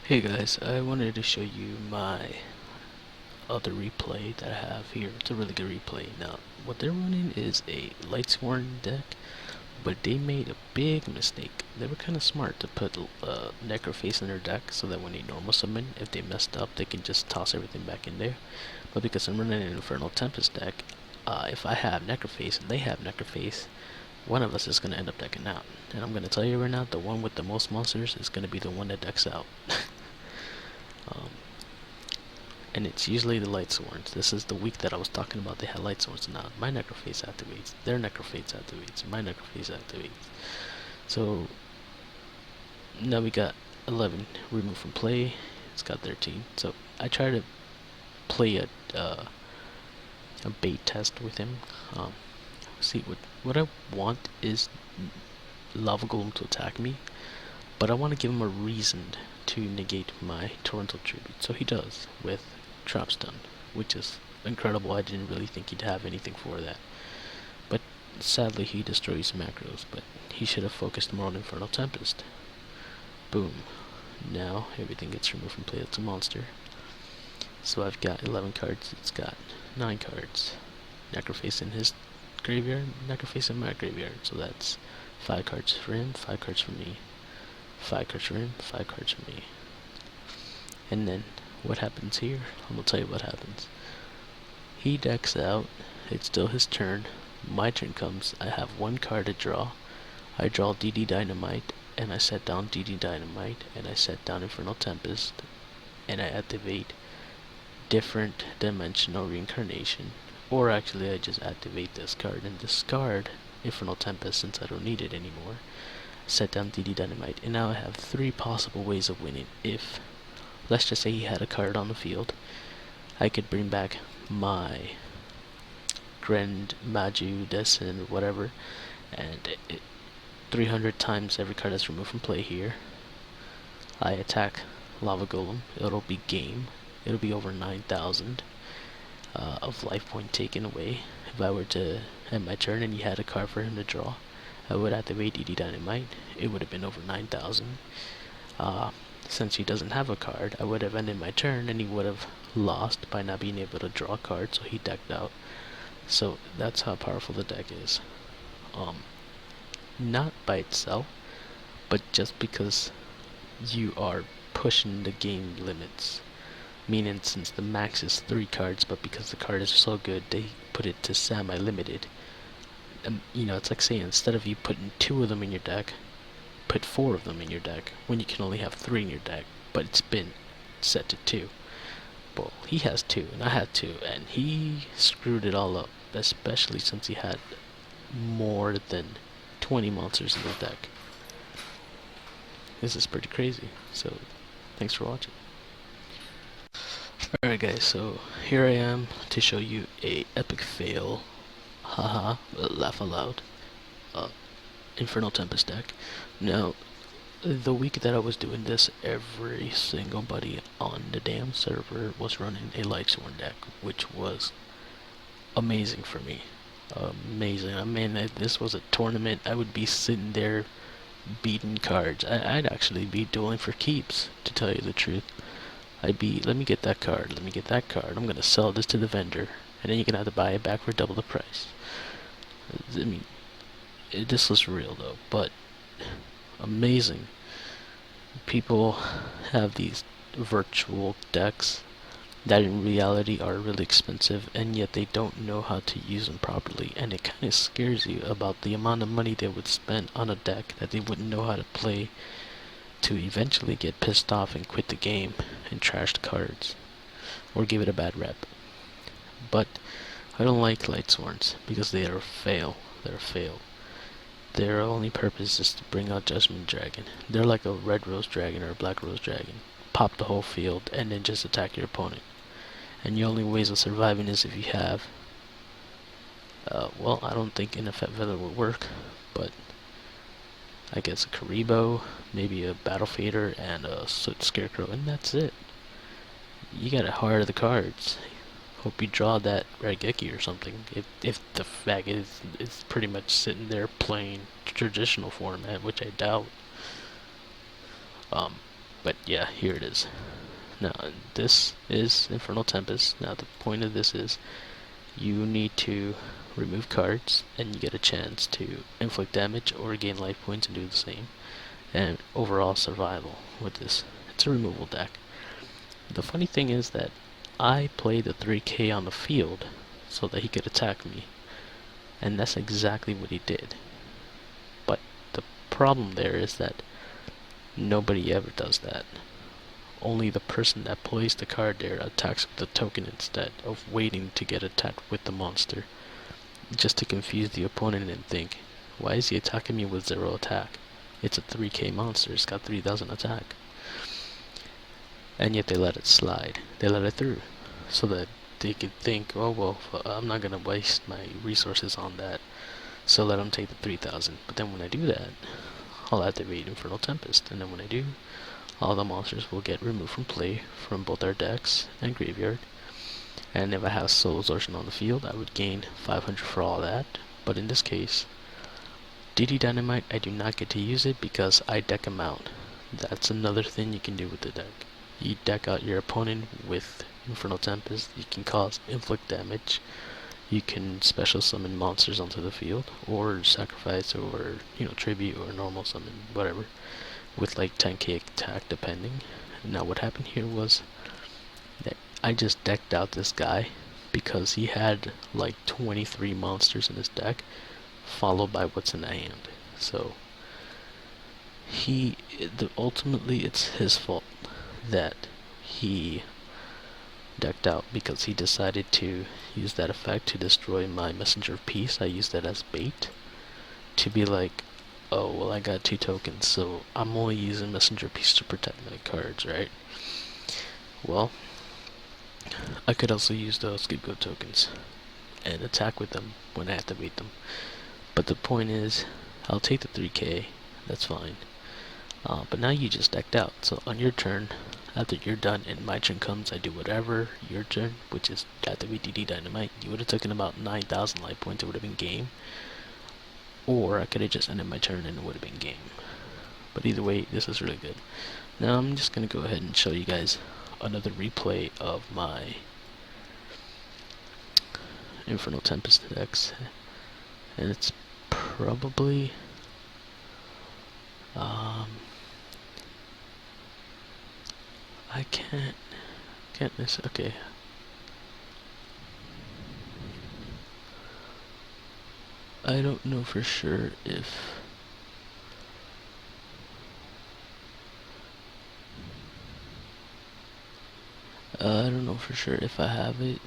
Hey guys, I wanted to show you my other replay that I have here. It's a really good replay. Now, what they're running is a Lightsworn deck, but they made a big mistake. They were kind of smart to put Necroface in their deck so that when they normal summon, if they messed up, they can just toss everything back in there. But because I'm running an Infernal Tempest deck, if I have Necroface and they have Necroface, one of us is going to end up decking out. And I'm going to tell you right now, the one with the most monsters is going to be the one that decks out. Um, and it's usually the Lightsworns. This is the week that I was talking about. They had Lightsworns. Now my Necroface activates, their Necroface activates, my Necroface activates. So now we got 11 removed from play. It's got 13. So I try to play a bait test with him. See what I want is Lava Golem to attack me, but I want to give him a reason to negate my Torrential Tribute. So he does with Trap Stun, which is incredible. I didn't really think he'd have anything for that. But sadly he destroys macros, but he should have focused more on Infernal Tempest. Boom. Now everything gets removed from play. It's a monster. So I've got 11 cards, it's got 9 cards. Necroface in his graveyard, Necroface in my graveyard. So that's 5 cards for him, 5 cards for me. 5 cards for him, 5 cards for me. And then what happens here? I'm gonna tell you what happens. He decks out, it's still his turn. My turn comes, I have 1 card to draw. I draw DD Dynamite, and I set down DD Dynamite, and I set down Infernal Tempest, and I activate Different Dimensional Reincarnation. Or actually I just activate this card and discard Infernal Tempest since I don't need it anymore. Set down DD Dynamite, and now I have 3 possible ways of winning. If, let's just say he had a card on the field, I could bring back my Grand Maju, Descent, or whatever, and 300 times every card that's removed from play here. I attack Lava Golem, it'll be game, it'll be over 9,000 of life point taken away. If I were to end my turn and he had a card for him to draw, I would activate DD Dynamite. It would have been over 9,000. Since he doesn't have a card, I would have ended my turn and he would have lost by not being able to draw a card, so he decked out. So that's how powerful the deck is. Not by itself, but just because you are pushing the game limits. Meaning, since the max is 3 cards, but because the card is so good, they put it to semi-limited. You know, it's like saying instead of you putting 2 of them in your deck, put 4 of them in your deck, when you can only have 3 in your deck, but it's been set to 2. Well, he has 2, and I had 2, and he screwed it all up, especially since he had more than 20 monsters in the deck. This is pretty crazy, so thanks for watching. Alright guys, so here I am to show you a epic fail, haha, laugh aloud, Infernal Tempest deck. Now, the week that I was doing this, every single buddy on the damn server was running a Lightsworn deck, which was amazing for me. Amazing. I mean, if this was a tournament, I would be sitting there beating cards. I'd actually be dueling for keeps, to tell you the truth. I'd be, let me get that card, let me get that card, I'm gonna sell this to the vendor, and then you're gonna have to buy it back for double the price. I mean, this was real though, but amazing. People have these virtual decks that in reality are really expensive, and yet they don't know how to use them properly, and it kind of scares you about the amount of money they would spend on a deck that they wouldn't know how to play, to eventually get pissed off and quit the game and trash the cards or give it a bad rep. But I don't like Lightsworns because they are a fail. They're a fail. Their only purpose is to bring out Judgment Dragon. They're like a red rose dragon or a black rose dragon. Pop the whole field and then just attack your opponent. And your only ways of surviving is if you have well, I don't think an Effect Feather would work, but I guess a Karibo, maybe a Battle Fader, and a Soot Scarecrow, and that's it. You gotta hard the cards. Hope you draw that Raigeki or something. If the fact is it's pretty much sitting there playing traditional format, which I doubt. But yeah, here it is. Now, this is Infernal Tempest. Now, the point of this is you need to remove cards, and you get a chance to inflict damage or gain life points and do the same. And overall survival with this. It's a removal deck. The funny thing is that I played the 3k on the field so that he could attack me. And that's exactly what he did. But the problem there is that nobody ever does that. Only the person that plays the card there attacks with the token instead of waiting to get attacked with the monster. Just to confuse the opponent and think, why is he attacking me with 0 attack? It's a 3k monster, it's got 3000 attack. And yet they let it slide. They let it through. So that they could think, oh well, I'm not gonna waste my resources on that, so let them take the 3000. But then when I do that, I'll activate Infernal Tempest, and then when I do, all the monsters will get removed from play from both our decks and graveyard. And if I have Soul Absorption on the field, I would gain 500 for all that. But in this case, DD Dynamite, I do not get to use it because I deck him out. That's another thing you can do with the deck. You deck out your opponent with Infernal Tempest, you can cause inflict damage, you can special summon monsters onto the field, or sacrifice, or tribute, or normal summon, whatever, with like 10k attack depending. Now what happened here was that I just decked out this guy because he had like 23 monsters in his deck, followed by what's in the hand. So ultimately it's his fault that he decked out, because he decided to use that effect to destroy my Messenger of Peace. I used that as bait to be like, oh well, I got 2 tokens, so I'm only using Messenger of Peace to protect my cards, right? Well, I could also use those Scapegoat tokens and attack with them when I activate them. But the point is, I'll take the 3k, that's fine. But now you just decked out, so on your turn, after you're done and my turn comes, I do whatever your turn, which is activate DD Dynamite. You would have taken about 9,000 life points, it would have been game. Or I could have just ended my turn and it would have been game. But either way, this is really good. Now I'm just going to go ahead and show you guys another replay of my Infernal Tempest decks. And it's probably I can't miss. Okay. I don't know for sure if I don't know for sure if I have it,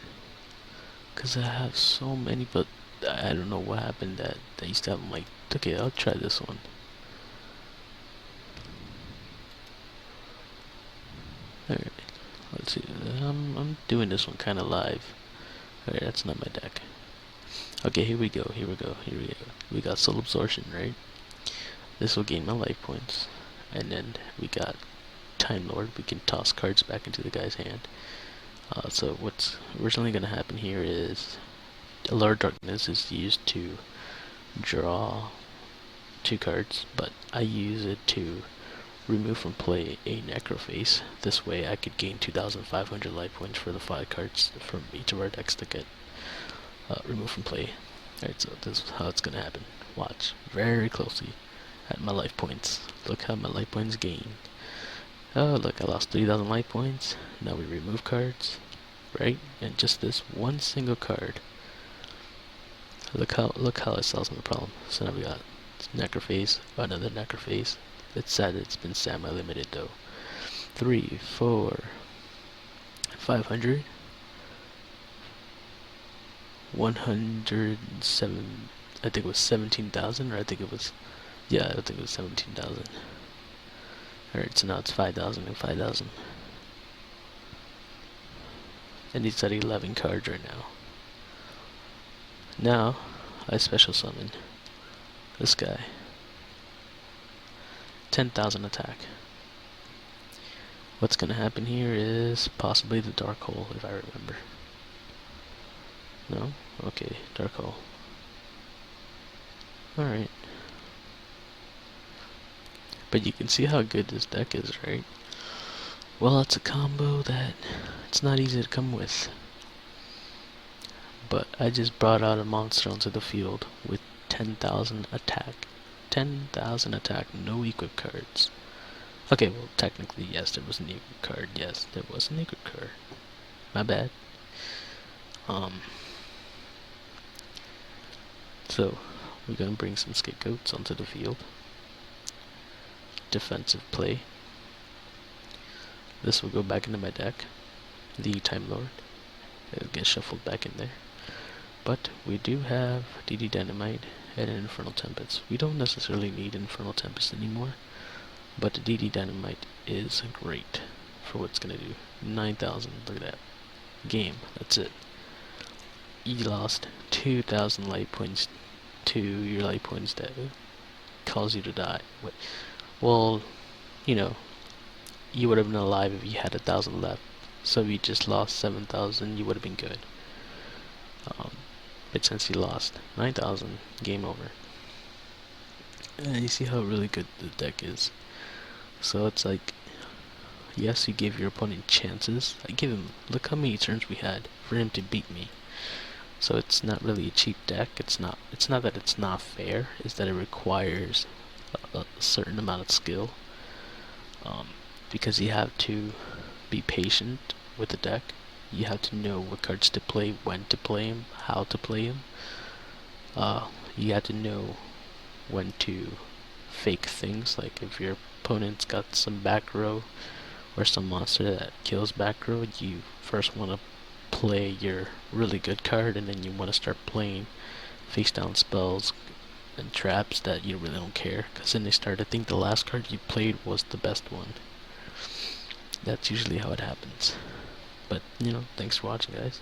because I have so many, but I don't know what happened that I used to have them like, okay, I'll try this one. Alright, let's see, I'm doing this one kind of live. Alright, that's not my deck. Okay, here we go. We got Soul Absorption, right? This will gain my life points. And then we got Time Lord. We can toss cards back into the guy's hand. So what's originally going to happen here is Allure Darkness is used to draw 2 cards, but I use it to remove from play a Necroface. This way I could gain 2,500 life points for the 5 cards from each of our decks to get removed from play. Alright, so this is how it's going to happen. Watch very closely at my life points. Look how my life points gain. Oh, look, I lost 3,000 life points. Now we remove cards, right? And just this one single card. Look how it solves my problem. So now we got Necroface, another Necroface. It's sad that it's been Samurai limited though. 3, 4, 500, 107. I think it was 17,000, or I think it was 17,000. Alright, so now it's 5,000 and 5,000. And he's at 11 cards right now. Now, I special summon this guy. 10,000 attack. What's gonna happen here is possibly the Dark Hole, if I remember. No? Okay, Dark Hole. Alright. But you can see how good this deck is, right? Well, it's a combo that it's not easy to come with. But I just brought out a monster onto the field with 10,000 attack. 10,000 attack, no equip cards. Okay, well, technically, yes, there was an equip card. Yes, there was an equip card. My bad. So, we're gonna bring some scapegoats onto the field. Defensive play. This will go back into my deck. The Time Lord. It'll get shuffled back in there. But we do have DD Dynamite and an Infernal Tempest. We don't necessarily need Infernal Tempest anymore, but the DD Dynamite is great for what it's gonna do. 9,000, look at that. Game, that's it. You lost 2,000 light points to your light points that cause you to die. Well, you know, you would have been alive if you had 1,000 left. So if you just lost 7,000, you would have been good. But since you lost 9,000, game over. And you see how really good the deck is. So it's like, yes, you give your opponent chances. I give him, look how many turns we had for him to beat me. So it's not really a cheap deck. It's not that it's not fair. It's that it requires a certain amount of skill. Because you have to be patient with the deck. You have to know what cards to play, when to play them, how to play them. You have to know when to fake things, like if your opponent's got some back row or some monster that kills back row, you first want to play your really good card, and then you want to start playing face down spells and traps that you really don't care, because then they start to think the last card you played was the best one. That's usually how it happens. But, you know, thanks for watching, guys.